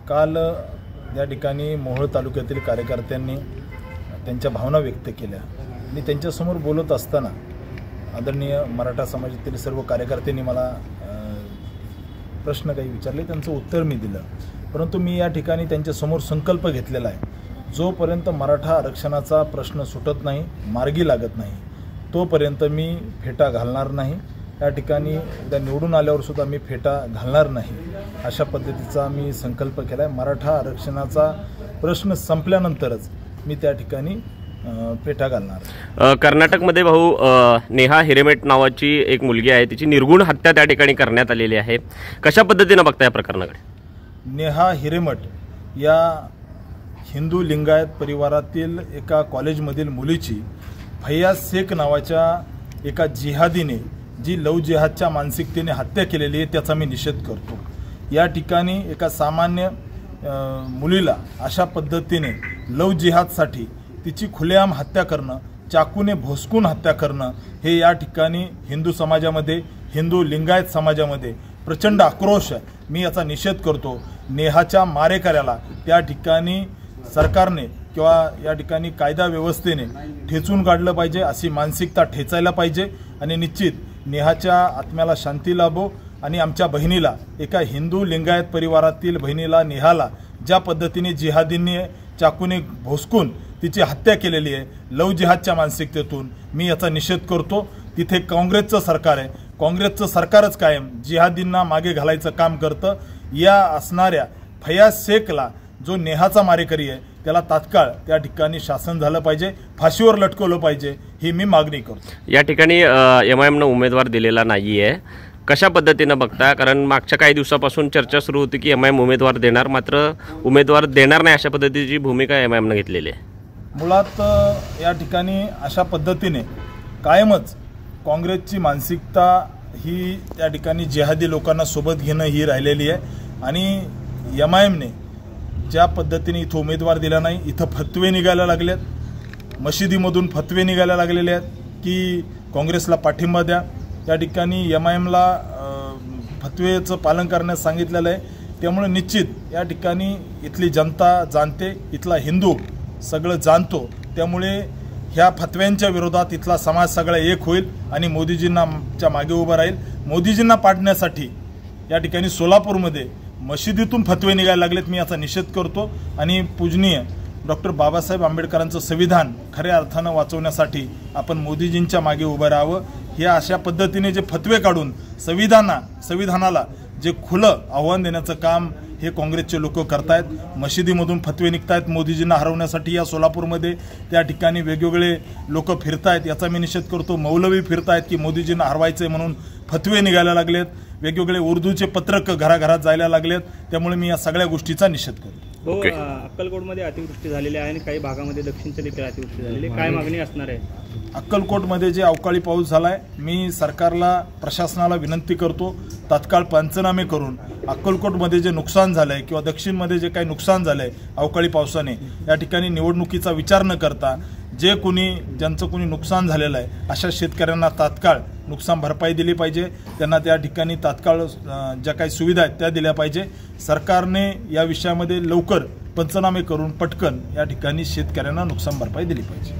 काल या ठिकाणी मोहोळ तालुक्यातील कार्यकर्त्यांनी त्यांच्या भावना व्यक्त केल्या आणि त्यांच्यासमोर बोलत असताना आदरणीय मराठा समाजातील सर्व कार्यकर्त्यांनी मला प्रश्न काही विचारले, त्यांचं उत्तर मी दिलं। परंतु मी या ठिकाणी त्यांच्यासमोर संकल्प घेतलेला आहे, जोपर्यंत मराठा आरक्षणाचा प्रश्न सुटत नाही, मार्गी लागत नाही, तोपर्यंत मी फेटा घालणार नाही। या ठिकाणी उद्या निवडून आल्यावर सुद्धा मी फेटा घालणार नाही, अशा पद्धतीचा मी संकल्प केला आहे। मराठा आरक्षणाचा प्रश्न संपल्यानंतरच मी त्या ठिकाणी फेटा घालणार। कर्नाटकमध्ये भाऊ नेहा हिरेमठ नावाची एक मुलगी आहे, तिची निर्गुण हत्या त्या ठिकाणी करण्यात आलेली आहे। कशा पद्धतीने बघता या प्रकरणाकडे? नेहा हिरेमठ या हिंदू लिंगायत परिवारातील एका कॉलेजमधील मुलीची फैयाज शेख नावाच्या एका जिहादीने जी लव जिहादच्या मानसिकतेने हत्या केलेली आहे, त्याचा मी निषेध करतो। या ठिकाणी एका सामान्य मुलीला अशा पद्धतीने लव जिहादसाठी तिची खुलेआम हत्या करणं, चाकूने भोसकून हत्या करणं, हे या ठिकाणी हिंदू समाजामध्ये, हिंदू लिंगायत समाजामध्ये प्रचंड आक्रोश आहे। मी याचा निषेध करतो। नेहाच्या मारेकऱ्याला त्या ठिकाणी सरकारने किंवा या ठिकाणी कायदा व्यवस्थेने ठेचून काढलं पाहिजे, अशी मानसिकता ठेचायला पाहिजे आणि निश्चित नेहाच्या आत्म्याला शांती लाभो। आणि आमच्या बहिणीला, एका हिंदू लिंगायत परिवारातील बहिणीला नेहाला ज्या पद्धतीने जिहादींनी चाकूने भोसकून तिची हत्या केलेली आहे लव जिहादच्या मानसिकतेतून, मी याचा निषेध करतो। तिथे काँग्रेसचं सरकार आहे, काँग्रेसचं सरकारच कायम जिहादींना मागे घालायचं काम करतं। या असणाऱ्या फैयाज शेखला, जो नेहाचा मारेकरी आहे, त्याला तात्काळ त्या ठिकाणी शासन झालं पाहिजे, फाशीवर लटकवलं पाहिजे, ही मी मागणी करतो। या ठिकाणी एमआयएमनं उमेदवार दिलेला नाही आहे, कशा पद्धतीनं बघता? कारण मागच्या काही दिवसापासून चर्चा सुरू होती की एमआयएम उमेदवार देणार, मात्र उमेदवार देणार नाही अशा पद्धतीची भूमिका एमआयएमनं घेतलेली आहे। मुळात या ठिकाणी अशा पद्धतीने कायमच काँग्रेसची मानसिकता ही त्या ठिकाणी जिहादी लोकांना सोबत घेणं ही राहिलेली आहे। आणि एमआयएमने ज्या पद्धतीने इथं उमेदवार दिला नाही, इथं फतवे निघायला लागलेत, मशिदीमधून फतवे निघायला लागलेले आहेत की काँग्रेसला पाठिंबा द्या। त्या ठिकाणी एमआयएमला फतवेचं पालन करण्यास सांगितलेलं आहे। त्यामुळे निश्चित या ठिकाणी इथली जनता जाणते, इथला हिंदू सगळं जाणतो। त्यामुळे ह्या फतव्यांच्या विरोधात इथला समाज सगळा एक होईल आणि मोदीजींच्या मागे उभा राहील। मोदीजींना पाडण्यासाठी या ठिकाणी सोलापूरमध्ये मशिदीतून फतवे निघायला लागलेत, मी याचा निषेध करतो। आणि पूजनीय डॉक्टर बाबासाहेब आंबेडकरांचं संविधान खऱ्या अर्थानं वाचवण्यासाठी आपण मोदीजींच्या मागे उभं राहावं। ह्या अशा पद्धतीने जे फतवे काढून संविधानाला जे खुलं आव्हान देण्याचं काम हे काँग्रेसचे लोक करतायत। मशिदीमधून फतवे निघतायत मोदीजींना हरवण्यासाठी। या सोलापूरमध्ये त्या ठिकाणी वेगवेगळे लोक फिरतायत, याचा मी निषेध करतो। मौलवी फिरतायत की मोदीजींना हरवायचे म्हणून फतवे निघायला लागलेत, वेगवेगळे उर्दूचे पत्रक घराघरात जायला लागलेत। त्यामुळे मी या सगळ्या गोष्टीचा निषेध करतो। अक्कलकोटमध्ये अतिवृष्टी झालेली आहे आणि काही भागामध्ये दक्षिणच्या देखील अतिवृष्टी झालेली आहे, काय मागणी असणार आहे? अक्कलकोटमध्ये जे अवकाळी पाऊस झालाय, मी सरकारला, प्रशासनाला विनंती करतो, तात्काळ पंचनामे करून अक्कलकोटमध्ये जे नुकसान झालंय किंवा दक्षिणमध्ये जे काही नुकसान झालंय अवकाळी पावसाने, या ठिकाणी निवडणुकीचा विचार न करता ज्यांचं कोणी नुकसान झालेलं आहे अशा शेतकऱ्यांना तात्काळ नुकसान भरपाई दिली पाहिजे। त्यांना त्या ठिकाणी तात्काळ ज्या काही सुविधा आहेत त्या दिल्या पाहिजे। सरकारने या विषयामध्ये लवकर पंचनामे करून पटकन या ठिकाणी शेतकऱ्यांना नुकसान भरपाई दिली पाहिजे।